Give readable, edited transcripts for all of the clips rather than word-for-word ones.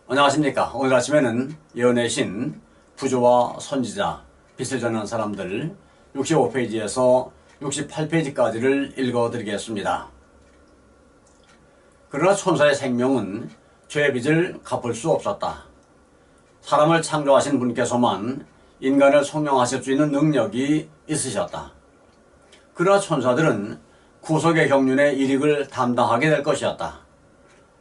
안녕하십니까. 오늘 아침에는 예언의 신, 부조와 선지자, 빛을 전하는 사람들 65페이지에서 68페이지까지를 읽어드리겠습니다. 그러나 천사의 생명은 죄의 빚을 갚을 수 없었다. 사람을 창조하신 분께서만 인간을 성령하실 수 있는 능력이 있으셨다. 그러나 천사들은 구속의 경륜의 일익을 담당하게 될 것이었다.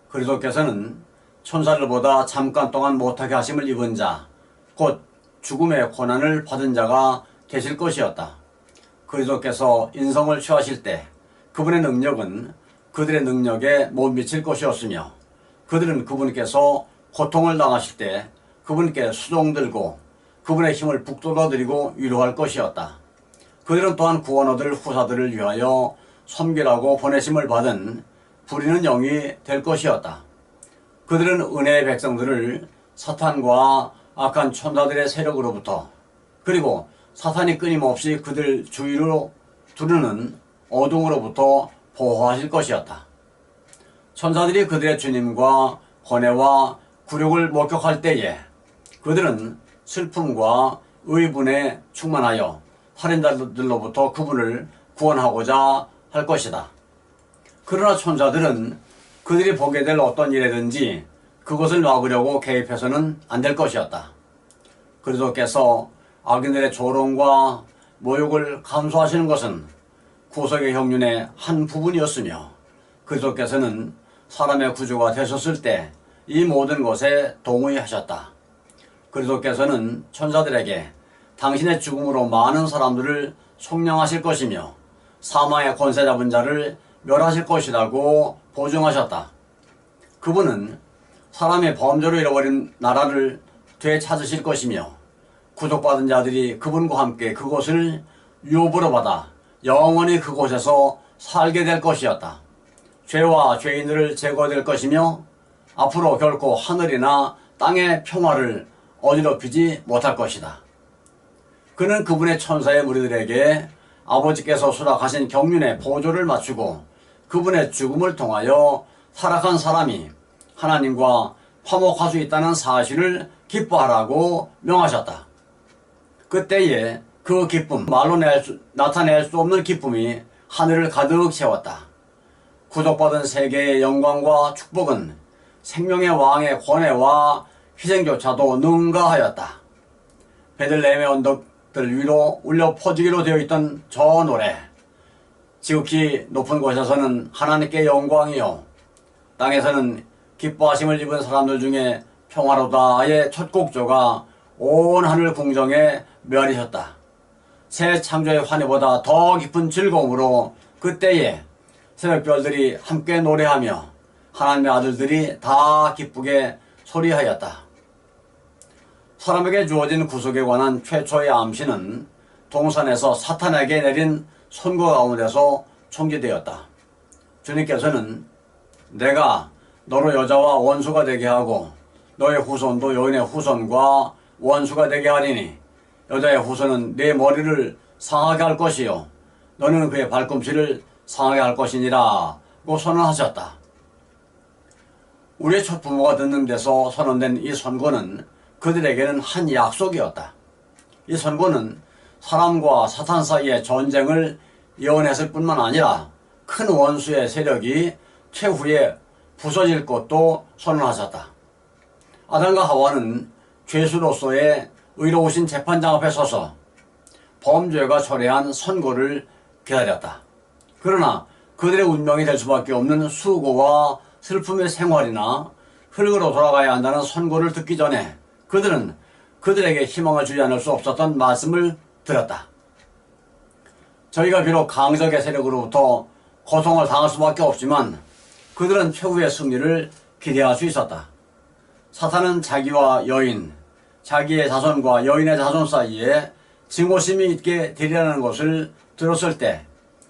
그리스도께서는 천사들보다 잠깐 동안 못하게 하심을 입은 자, 곧 죽음의 고난을 받은 자가 되실 것이었다. 그리스도께서 인성을 취하실 때 그분의 능력은 그들의 능력에 못 미칠 것이었으며, 그들은 그분께서 고통을 당하실 때 그분께 수종들고 그분의 힘을 북돋아드리고 위로할 것이었다. 그들은 또한 구원 얻을 후사들을 위하여 섬기라고 보내심을 받은 부리는 영이 될 것이었다. 그들은 은혜의 백성들을 사탄과 악한 천사들의 세력으로부터, 그리고 사탄이 끊임없이 그들 주위로 두르는 어둠으로부터 보호하실 것이었다. 천사들이 그들의 주님과 권해와 굴욕을 목격할 때에 그들은 슬픔과 의분에 충만하여 살인자들로부터 그분을 구원하고자 할 것이다. 그러나 천사들은 그들이 보게 될 어떤 일이든지 그것을 막으려고 개입해서는 안 될 것이었다. 그리스도께서 악인들의 조롱과 모욕을 감수하시는 것은 구속의 경륜의 한 부분이었으며, 그리스도께서는 사람의 구주가 되셨을 때 이 모든 것에 동의하셨다. 그리스도께서는 천사들에게 당신의 죽음으로 많은 사람들을 속량하실 것이며 사망의 권세 잡은 자를 멸하실 것이라고 보증하셨다. 그분은 사람의 범죄로 잃어버린 나라를 되찾으실 것이며, 구속받은 자들이 그분과 함께 그곳을 유업으로 받아 영원히 그곳에서 살게 될 것이었다. 죄와 죄인들을 제거될 것이며 앞으로 결코 하늘이나 땅의 평화를 어지럽히지 못할 것이다. 그는 그분의 천사의 무리들에게 아버지께서 수락하신 경륜의 보조를 맞추고 그분의 죽음을 통하여 타락한 사람이 하나님과 화목할 수 있다는 사실을 기뻐하라고 명하셨다. 그때에 그 기쁨, 말로 나타낼 수 없는 기쁨이 하늘을 가득 채웠다. 구속받은 세계의 영광과 축복은 생명의 왕의 권해와 희생조차도 능가하였다. 베들레헴의 언덕들 위로 울려 퍼지기로 되어 있던 저 노래, 지극히 높은 곳에서는 하나님께 영광이요 땅에서는 기뻐하심을 입은 사람들 중에 평화로다의 첫 곡조가 온 하늘 궁정에 멸이셨다. 새 창조의 환희보다 더 깊은 즐거움으로 그때에 새벽별들이 함께 노래하며 하나님의 아들들이 다 기쁘게 소리하였다. 사람에게 주어진 구속에 관한 최초의 암시는 동산에서 사탄에게 내린 선고 가운데서 총지되었다. 주님께서는 내가 너로 여자와 원수가 되게 하고 너의 후손도 여인의 후손과 원수가 되게 하리니 여자의 후손은 네 머리를 상하게 할 것이요 너는 그의 발꿈치를 상하게 할 것이니라고 선언하셨다. 우리의 첫 부모가 듣는 데서 선언된 이 선고는 그들에게는 한 약속이었다. 이 선고는 사람과 사탄 사이의 전쟁을 예언했을 뿐만 아니라 큰 원수의 세력이 최후에 부서질 것도 선언하셨다. 아담과 하와는 죄수로서의 의로우신 재판장 앞에 서서 범죄가 초래한 선고를 기다렸다. 그러나 그들의 운명이 될 수밖에 없는 수고와 슬픔의 생활이나 흙으로 돌아가야 한다는 선고를 듣기 전에 그들은 그들에게 희망을 주지 않을 수 없었던 말씀을 들었다. 저희가 비록 강적의 세력으로부터 고통을 당할 수밖에 없지만 그들은 최후의 승리를 기대할 수 있었다. 사탄은 자기와 여인, 자기의 자손과 여인의 자손 사이에 증오심이 있게 되리라는 것을 들었을 때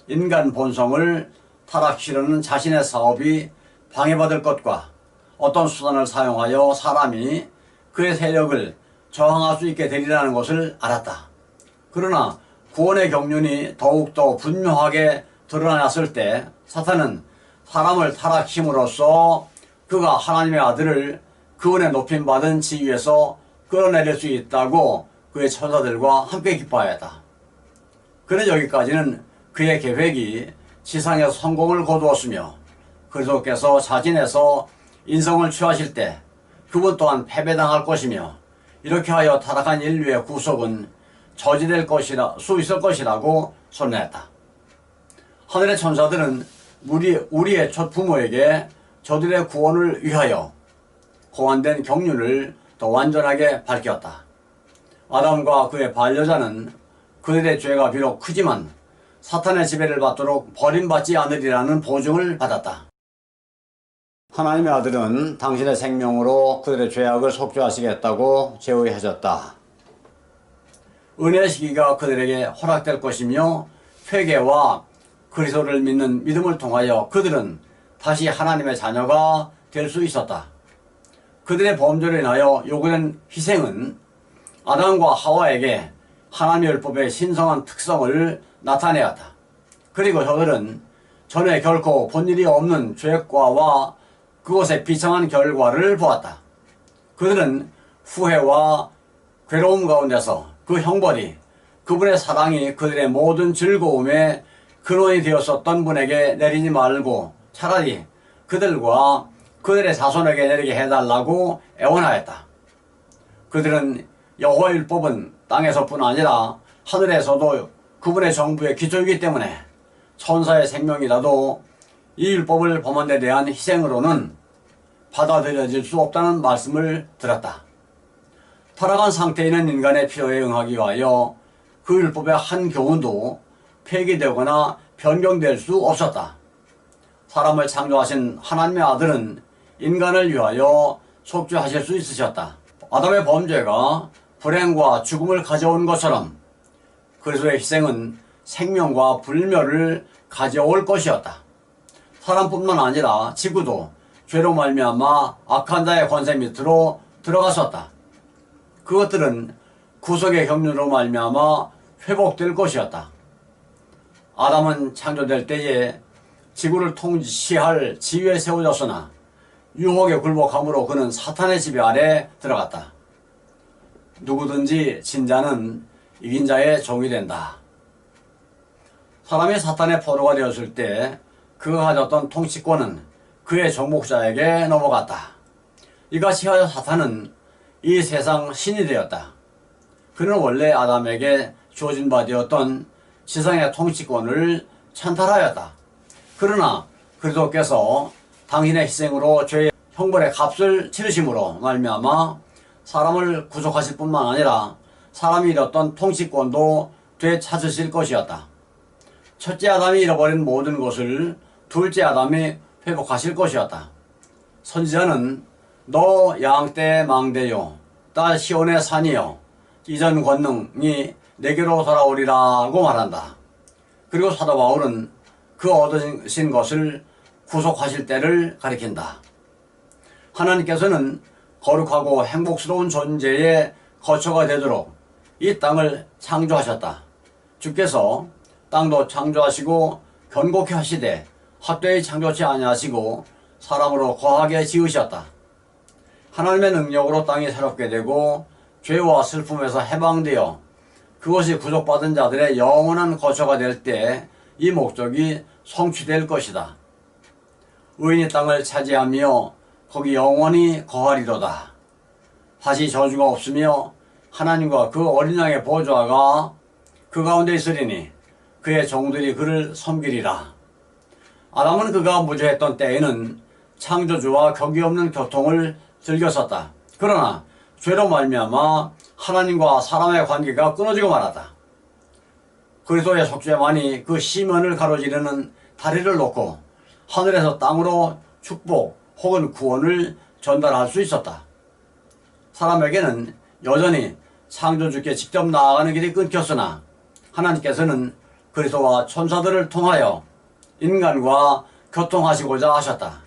인간 본성을 타락시키려는 자신의 사업이 방해받을 것과 어떤 수단을 사용하여 사람이 그의 세력을 저항할 수 있게 되리라는 것을 알았다. 그러나 구원의 경륜이 더욱더 분명하게 드러났을 때 사탄은 사람을 타락힘으로써 그가 하나님의 아들을 그분의 높임받은 지위에서 끌어내릴 수 있다고 그의 천사들과 함께 기뻐하였다. 그는 여기까지는 그의 계획이 지상에서 성공을 거두었으며 그리스도께서 자진해서 인성을 취하실 때 그분 또한 패배당할 것이며 이렇게 하여 타락한 인류의 구속은 저지될 수 있을 것이라고 선언했다. 하늘의 천사들은 우리의 첫 부모에게 저들의 구원을 위하여 고안된 경륜을 더 완전하게 밝혔다. 아담과 그의 반려자는 그들의 죄가 비록 크지만 사탄의 지배를 받도록 버림받지 않으리라는 보증을 받았다. 하나님의 아들은 당신의 생명으로 그들의 죄악을 속죄하시겠다고 제의하셨다. 은혜의 시기가 그들에게 허락될 것이며 회개와 그리스도를 믿는 믿음을 통하여 그들은 다시 하나님의 자녀가 될 수 있었다. 그들의 범죄로 인하여 요구된 희생은 아담과 하와에게 하나님의 율법의 신성한 특성을 나타내었다. 그리고 저들은 전에 결코 본 일이 없는 죄과와 그것의 비참한 결과를 보았다. 그들은 후회와 괴로움 가운데서 그 형벌이 그분의 사랑이 그들의 모든 즐거움의 근원이 되었었던 분에게 내리지 말고 차라리 그들과 그들의 자손에게 내리게 해달라고 애원하였다. 그들은 여호와의 율법은 땅에서뿐 아니라 하늘에서도 그분의 정부의 기초이기 때문에 천사의 생명이라도 이 율법을 범한 데 대한 희생으로는 받아들여질 수 없다는 말씀을 들었다. 타락한 상태에 있는 인간의 필요에 응하기 위하여 그 율법의 한 교훈도 폐기되거나 변경될 수 없었다. 사람을 창조하신 하나님의 아들은 인간을 위하여 속죄하실 수 있으셨다. 아담의 범죄가 불행과 죽음을 가져온 것처럼 그리스도의 희생은 생명과 불멸을 가져올 것이었다. 사람뿐만 아니라 지구도 죄로 말미암아 악한 자의 권세 밑으로 들어갔었다. 그것들은 구속의 경륜으로 말미암아 회복될 것이었다. 아담은 창조될 때에 지구를 통치할 지위에 세워졌으나 유혹에 굴복함으로 그는 사탄의 지배 아래 들어갔다. 누구든지 진 자는 이긴 자의 종이 된다. 사람이 사탄의 포로가 되었을 때 그가 가졌던 통치권은 그의 정복자에게 넘어갔다. 이같이 하여 사탄은 이 세상 신이 되었다. 그는 원래 아담에게 주어진 바 되었던 지상의 통치권을 찬탈하였다. 그러나 그리스도께서 당신의 희생으로 죄의 형벌의 값을 치르심으로 말미암아 사람을 구속하실 뿐만 아니라 사람이 잃었던 통치권도 되찾으실 것이었다. 첫째 아담이 잃어버린 모든 것을 둘째 아담이 회복하실 것이었다. 선지자는 너 양떼 망대요 딸 시온의 산이여 이전 권능이 내게로 돌아오리라고 말한다. 그리고 사도 바울은 그 얻으신 것을 구속하실 때를 가리킨다. 하나님께서는 거룩하고 행복스러운 존재의 거처가 되도록 이 땅을 창조하셨다. 주께서 땅도 창조하시고 견고케 하시되 헛되이 창조치 아니하시고 사람으로 거하게 지으셨다. 하나님의 능력으로 땅이 새롭게 되고 죄와 슬픔에서 해방되어 그것이 구속받은 자들의 영원한 거처가 될 때 이 목적이 성취될 것이다. 의인이 땅을 차지하며 거기 영원히 거하리로다. 다시 저주가 없으며 하나님과 그 어린 양의 보좌가 그 가운데 있으리니 그의 종들이 그를 섬기리라. 아담은 그가 무죄했던 때에는 창조주와 격이 없는 교통을 즐겼었다. 그러나 죄로 말미암아 하나님과 사람의 관계가 끊어지고 말았다. 그리스도의 속죄만이 그 시면을 가로지르는 다리를 놓고 하늘에서 땅으로 축복 혹은 구원을 전달할 수 있었다. 사람에게는 여전히 창조주께 직접 나아가는 길이 끊겼으나 하나님께서는 그리스도와 천사들을 통하여 인간과 교통하시고자 하셨다.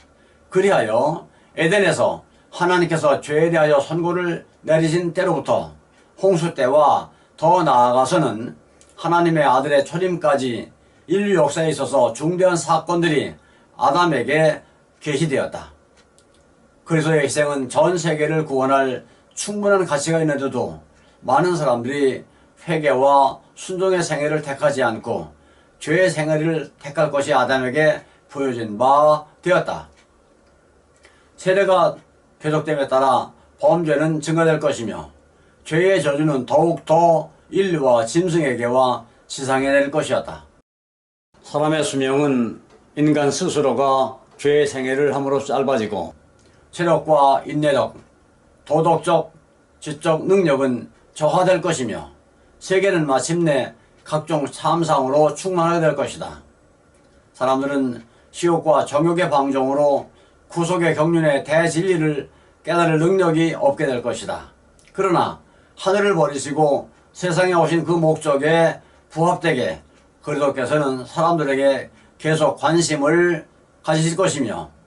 그리하여 에덴에서 하나님께서 죄에 대하여 선고를 내리신 때로부터 홍수 때와 더 나아가서는 하나님의 아들의 초림까지 인류 역사에 있어서 중대한 사건들이 아담에게 계시되었다. 그리스도의 희생은 전 세계를 구원할 충분한 가치가 있는데도 많은 사람들이 회개와 순종의 생애를 택하지 않고 죄의 생애를 택할 것이 아담에게 보여진 바 되었다. 세대가 계속됨에 따라 범죄는 증가될 것이며 죄의 저주는 더욱더 인류와 짐승에게와 지상에 내릴 것이었다. 사람의 수명은 인간 스스로가 죄의 생애를 함으로 짧아지고 체력과 인내력, 도덕적, 지적 능력은 저하될 것이며 세계는 마침내 각종 참상으로 충만하게 될 것이다. 사람들은 시욕과 정욕의 방종으로 구속의 경륜의 대진리를 깨달을 능력이 없게 될 것이다. 그러나 하늘을 버리시고 세상에 오신 그 목적에 부합되게 그리스도께서는 사람들에게 계속 관심을 가지실 것이며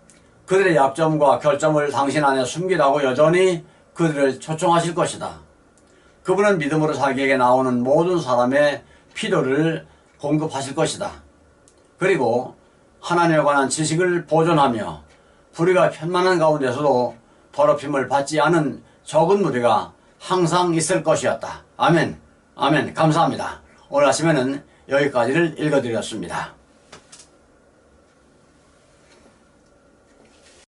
그들의 약점과 결점을 당신 안에 숨기라고 여전히 그들을 초청하실 것이다. 그분은 믿음으로 살기에게 나오는 모든 사람의 필요를 공급하실 것이다. 그리고 하나님에 관한 지식을 보존하며 불의가 편만한 가운데서도 더럽힘을 받지 않은 적은 무리가 항상 있을 것이었다. 아멘. 아멘. 감사합니다. 오늘 아침에는 여기까지를 읽어드렸습니다.